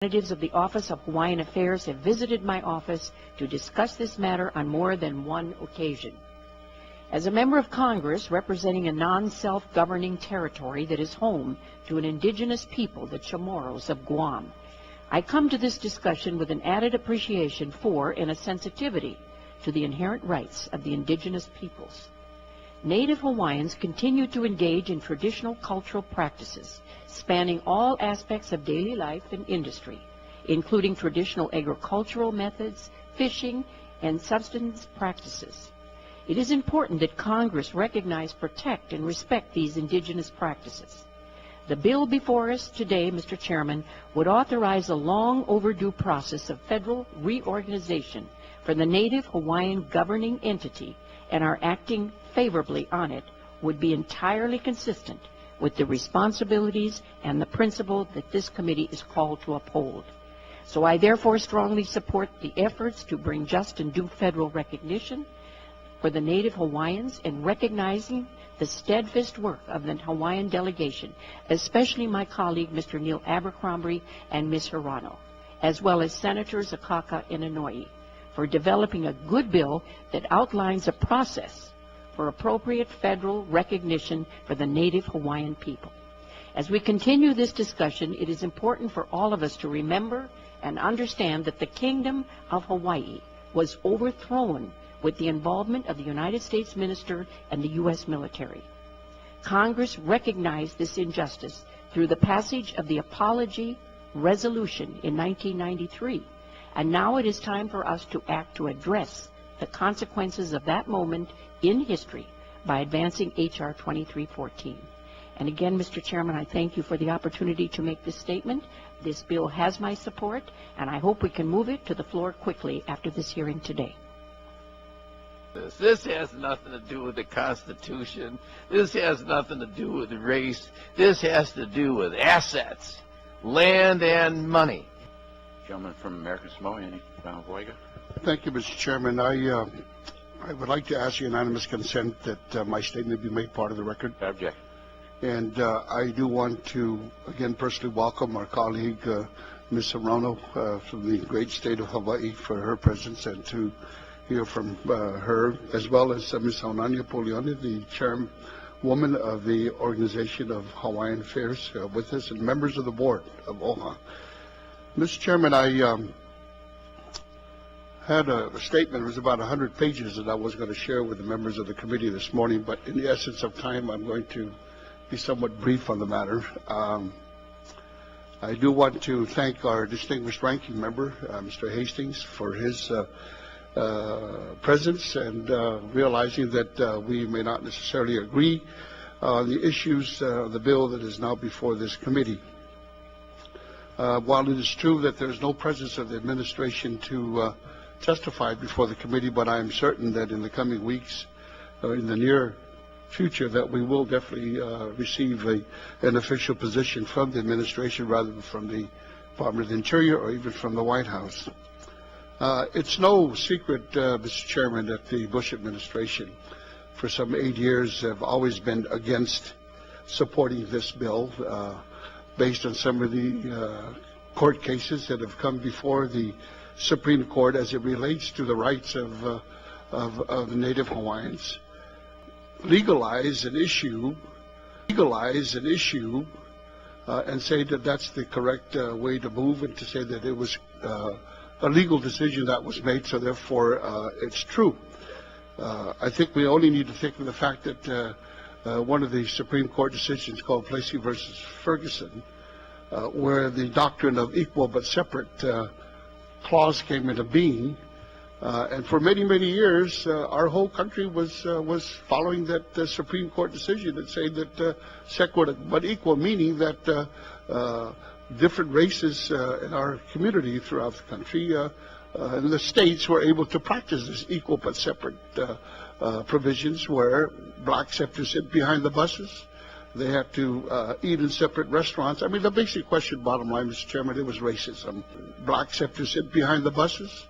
Representatives of the Office of Hawaiian Affairs have visited my office to discuss this matter on more than one occasion. As a member of Congress representing a non-self-governing territory that is home to an indigenous people, the Chamorros of Guam, I come to this discussion with an added appreciation for and a sensitivity to the inherent rights of the indigenous peoples. Native Hawaiians continue to engage in traditional cultural practices spanning all aspects of daily life and industry, including traditional agricultural methods, fishing, and subsistence practices. It is important that Congress recognize, protect, and respect these indigenous practices. The bill before us today, Mr. Chairman, would authorize a long overdue process of federal reorganization for the Native Hawaiian governing entity, and our acting favorably on it would be entirely consistent with the responsibilities and the principle that this committee is called to uphold. So I therefore strongly support the efforts to bring just and due federal recognition for the Native Hawaiians and recognizing the steadfast work of the Hawaiian delegation, especially my colleague Mr. Neil Abercrombie and Ms. Hirano, as well as Senators Akaka and Inouye, for developing a good bill that outlines a process for appropriate federal recognition for the Native Hawaiian people. As we continue this discussion, it is important for all of us to remember and understand that the Kingdom of Hawaii was overthrown with the involvement of the United States minister and the U.S. military. Congress recognized this injustice through the passage of the Apology Resolution in 1993, and now it is time for us to act to address the consequences of that moment in history by advancing H.R. 2314. And again, Mr. Chairman, I thank you for the opportunity to make this statement. This bill has my support, and I hope we can move it to the floor quickly after this hearing today. This has nothing to do with the Constitution. This has nothing to do with race. This has to do with assets, land, and money. Gentleman from American Samoa, Ron Voiga. Thank you, Mr. Chairman. I would like to ask unanimous consent that my statement be made part of the record. I object. And I do want to, again, personally welcome our colleague, Ms. Hirano, from the great state of Hawaii for her presence, and to hear from her, as well as Ms. Haunania Polione, the chairwoman of the Organization of Hawaiian Affairs, with us, and members of the board of OHA. Mr. Chairman, I had a statement. It was about 100 pages that I was going to share with the members of the committee this morning, but in the essence of time, I'm going to be somewhat brief on the matter. I do want to thank our distinguished ranking member, Mr. Hastings, for his presence and realizing that we may not necessarily agree on the issues of the bill that is now before this committee. While it is true that there is no presence of the administration to testify before the committee, but I am certain that in the coming weeks, in the near future, that we will definitely receive an official position from the administration rather than from the Department of the Interior or even from the White House. It's no secret, Mr. Chairman, that the Bush administration for some 8 years have always been against supporting this bill based on some of the court cases that have come before the Supreme Court as it relates to the rights of the Native Hawaiians. Legalize an issue and say that that's the correct way to move, and to say that it was a legal decision that was made, so therefore it's true. I think we only need to think of the fact that one of the Supreme Court decisions called Plessy versus Ferguson, where the doctrine of equal but separate clause came into being, and for many, many years, our whole country was following that Supreme Court decision and saying that separate but equal, meaning that different races in our community throughout the country and the states were able to practice this equal but separate provisions, where blacks have to sit behind the buses. They have to eat in separate restaurants. I mean, the basic question, bottom line, Mr. Chairman, it was racism. Blacks have to sit behind the buses.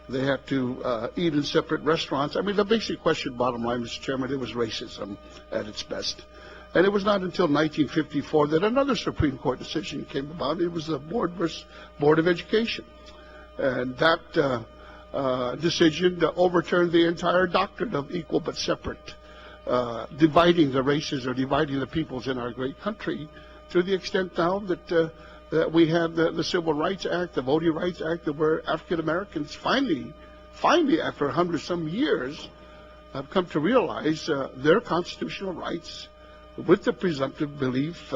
They have to eat in separate restaurants. I mean, the basic question, bottom line, Mr. Chairman, it was racism at its best. And it was not until 1954 that another Supreme Court decision came about. It was the Board of Education. And that decision overturned the entire doctrine of equal but separate, dividing the races or dividing the peoples in our great country, to the extent now that we have the Civil Rights Act, the Voting Rights Act, where African Americans finally, after 100-some years, have come to realize their constitutional rights, with the presumptive belief,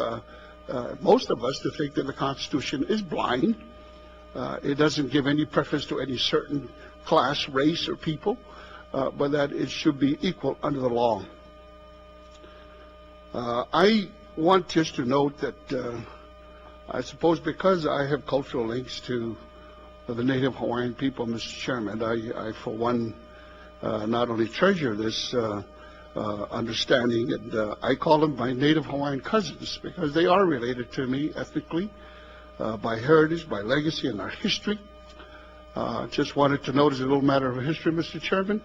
most of us, to think that the Constitution is blind. It doesn't give any preference to any certain class, race, or people, but that it should be equal under the law. I want just to note that I suppose because I have cultural links to the native Hawaiian people, Mr. Chairman, I for one, not only treasure this understanding, and I call them my native Hawaiian cousins, because they are related to me ethnically, by heritage, by legacy, and our history. Just wanted to note as a little matter of history, Mr. Chairman,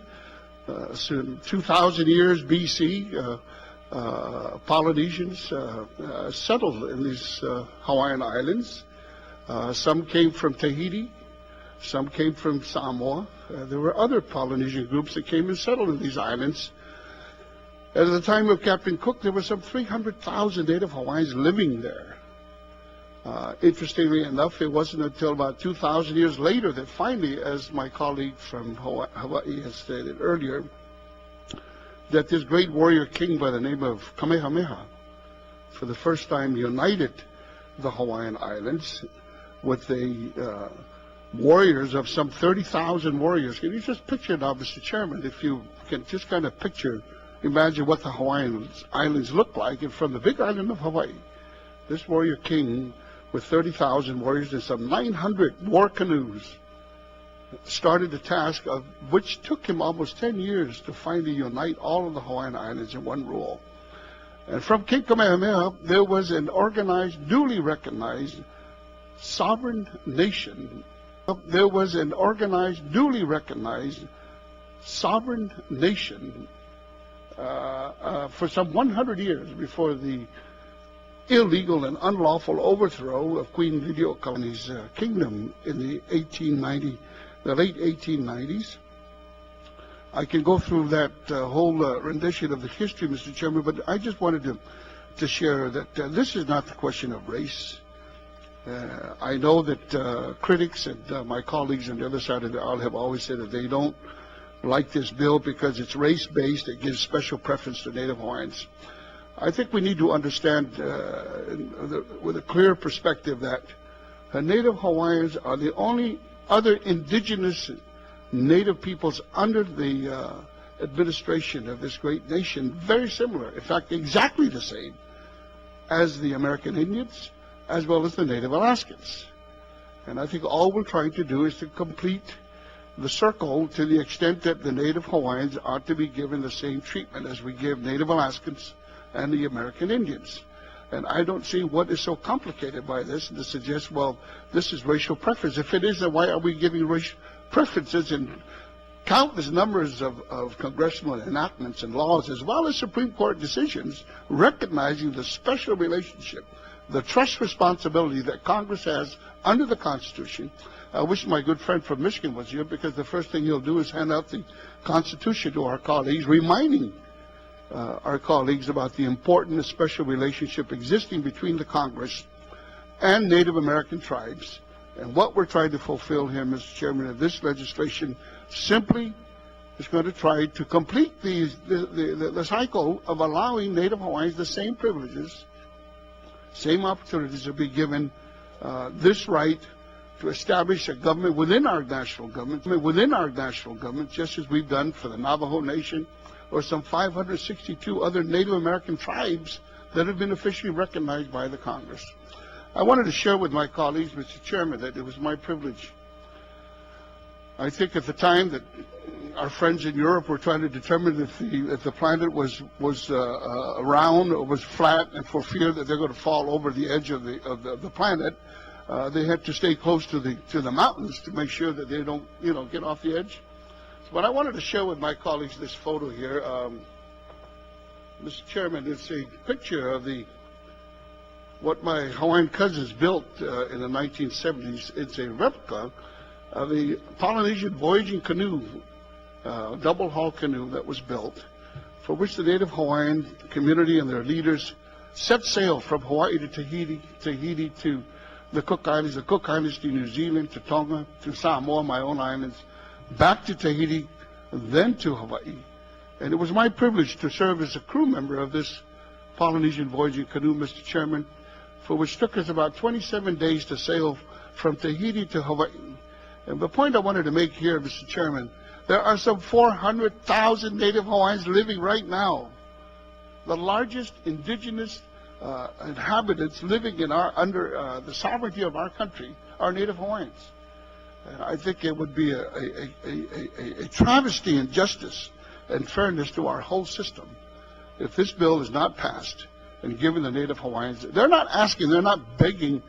so 2,000 years BC, Polynesians settled in these Hawaiian Islands. Some came from Tahiti, some came from Samoa. There were other Polynesian groups that came and settled in these islands. At the time of Captain Cook, there were some 300,000 native Hawaiians living there. Interestingly enough, it wasn't until about 2,000 years later that finally, as my colleague from Hawaii has stated earlier, that this great warrior king by the name of Kamehameha, for the first time, united the Hawaiian Islands with the warriors of some 30,000 warriors. Can you just picture now, Mr. Chairman, if you can just kind of imagine what the Hawaiian Islands look like, and from the big island of Hawaii, this warrior king with 30,000 warriors and some 900 war canoes started the task of which took him almost 10 years to finally unite all of the Hawaiian Islands in one rule. And from King Kamehameha, there was an organized, duly recognized sovereign nation. There was an organized, duly recognized sovereign nation for some 100 years before the illegal and unlawful overthrow of Queen Liliuokalani's kingdom in the late 1890s. I can go through that whole rendition of the history, Mr. Chairman, but I just wanted to share that this is not the question of race. I know that critics and my colleagues on the other side of the aisle have always said that they don't like this bill because it's race-based. It gives special preference to Native Hawaiians. I think we need to understand with a clear perspective that Native Hawaiians are the only other indigenous Native peoples under the administration of this great nation, very similar, in fact, exactly the same as the American Indians, as well as the Native Alaskans. And I think all we're trying to do is to complete the circle to the extent that the Native Hawaiians ought to be given the same treatment as we give Native Alaskans and the American Indians. And I don't see what is so complicated by this to suggest, well, this is racial preference. If it is, then why are we giving racial preferences in countless numbers of congressional enactments and laws, as well as Supreme Court decisions, recognizing the special relationship, the trust responsibility that Congress has under the Constitution. I wish my good friend from Michigan was here, because the first thing he'll do is hand out the Constitution to our colleagues, reminding our colleagues about the important and special relationship existing between the Congress and Native American tribes. And what we're trying to fulfill here, Mr. Chairman, of this legislation simply is going to try to complete the cycle of allowing Native Hawaiians the same privileges, same opportunities to be given this right to establish a government within our national government, just as we've done for the Navajo Nation or some 562 other Native American tribes that have been officially recognized by the Congress. I wanted to share with my colleagues, Mr. Chairman, that it was my privilege. I think at the time that our friends in Europe were trying to determine if the planet was round or was flat, and for fear that they're going to fall over the edge of the planet, they had to stay close to the mountains to make sure that they don't get off the edge. But I wanted to share with my colleagues this photo here. Mr. Chairman, it's a picture of what my Hawaiian cousins built in the 1970s. It's a replica of a Polynesian voyaging canoe, double hull canoe that was built, for which the native Hawaiian community and their leaders set sail from Hawaii to Tahiti, Tahiti to the Cook Islands to New Zealand, to Tonga, to Samoa, my own islands, back to Tahiti, then to Hawaii. And it was my privilege to serve as a crew member of this Polynesian voyaging canoe, Mr. Chairman, for which took us about 27 days to sail from Tahiti to Hawaii. And the point I wanted to make here, Mr. Chairman, there are some 400,000 native Hawaiians living right now. The largest indigenous inhabitants living in under the sovereignty of our country are native Hawaiians. And I think it would be a travesty in justice and fairness to our whole system if this bill is not passed and given the native Hawaiians. They're not asking, they're not begging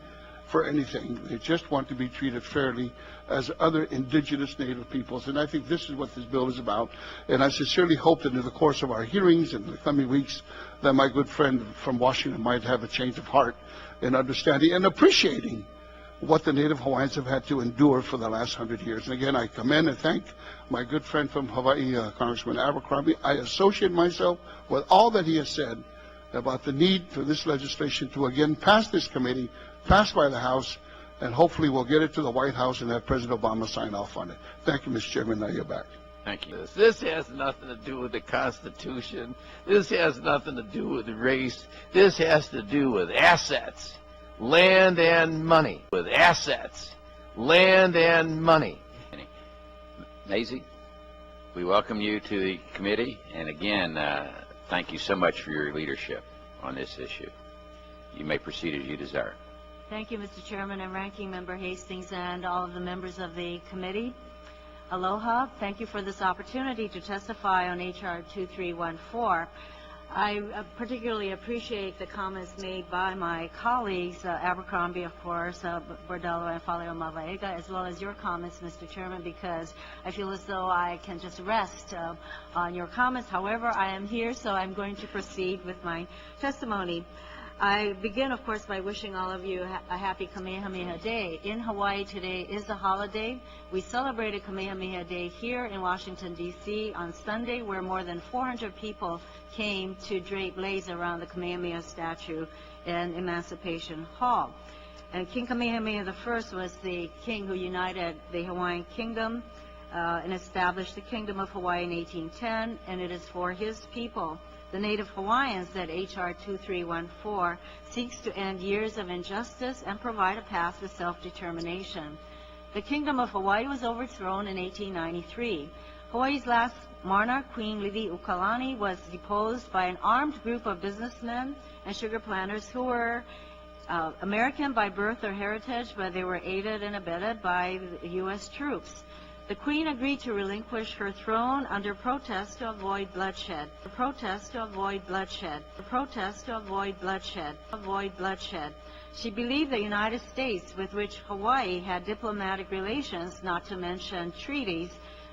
for anything. They just want to be treated fairly as other indigenous native peoples. And I think this is what this bill is about. And I sincerely hope that in the course of our hearings in the coming weeks, that my good friend from Washington might have a change of heart in understanding and appreciating what the native Hawaiians have had to endure for the last 100 years. And again, I commend and thank my good friend from Hawaii, Congressman Abercrombie. I associate myself with all that he has said about the need for this legislation to again pass this committee, passed by the House, and hopefully we'll get it to the White House and have President Obama sign off on it. Thank you, Mr. Chairman. Now you're back. Thank you. This has nothing to do with the Constitution. This has nothing to do with race. This has to do with assets, land and money. With assets, land and money. Maisie, we welcome you to the committee, and again, thank you so much for your leadership on this issue. You may proceed as you desire. Thank you, Mr. Chairman and Ranking Member Hastings and all of the members of the committee. Aloha. Thank you for this opportunity to testify on H.R. 2314. I particularly appreciate the comments made by my colleagues, Abercrombie, of course, Bordello and Faleo Mavaega, as well as your comments, Mr. Chairman, because I feel as though I can just rest on your comments. However, I am here, so I'm going to proceed with my testimony. I begin, of course, by wishing all of you a happy Kamehameha Day. In Hawaii today is a holiday. We celebrated Kamehameha Day here in Washington, D.C. on Sunday, where more than 400 people came to drape leis around the Kamehameha statue in Emancipation Hall. And King Kamehameha I was the king who united the Hawaiian kingdom and established the Kingdom of Hawaii in 1810, and it is for his people, the native Hawaiians, that H.R. 2314 seeks to end years of injustice and provide a path to self-determination. The Kingdom of Hawaii was overthrown in 1893. Hawaii's last monarch, Queen Liliuokalani, was deposed by an armed group of businessmen and sugar planters who were American by birth or heritage, but they were aided and abetted by the U.S. troops. The Queen agreed to relinquish her throne under protest to avoid bloodshed. The protest to avoid bloodshed. The protest to avoid bloodshed. Avoid bloodshed. She believed the United States, with which Hawaii had diplomatic relations, not to mention treaties,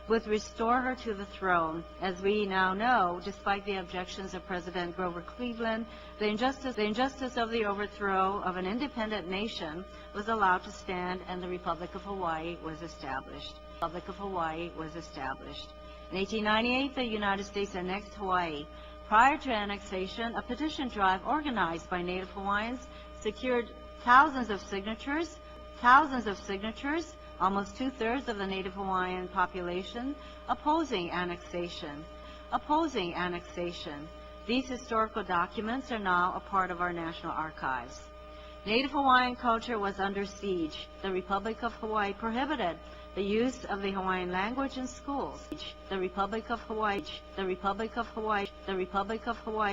would restore her to the throne. As we now know, despite the objections of President Grover Cleveland, the injustice of the overthrow of an independent nation was allowed to stand, and the Republic of Hawaii was established. The Republic of Hawaii was established. In 1898, the United States annexed Hawaii. Prior to annexation, a petition drive organized by Native Hawaiians secured thousands of signatures, almost two-thirds of the Native Hawaiian population, opposing annexation. These historical documents are now a part of our National Archives. Native Hawaiian culture was under siege. The Republic of Hawaii prohibited the use of the Hawaiian language in schools. The Republic of Hawaii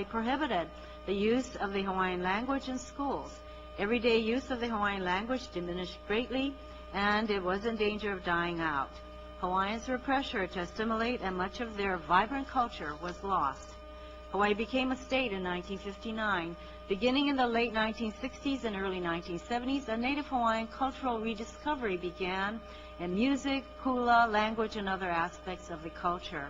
prohibited the use of the Hawaiian language in schools. Everyday use of the Hawaiian language diminished greatly, and it was in danger of dying out. Hawaiians were pressured to assimilate, and much of their vibrant culture was lost. Hawaii became a state in 1959. Beginning in the late 1960s and early 1970s, a Native Hawaiian cultural rediscovery began in music, hula, language, and other aspects of the culture.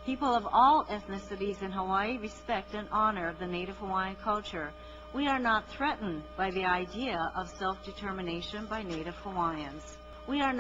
People of all ethnicities in Hawaii respect and honor the Native Hawaiian culture. We are not threatened by the idea of self-determination by Native Hawaiians. We are not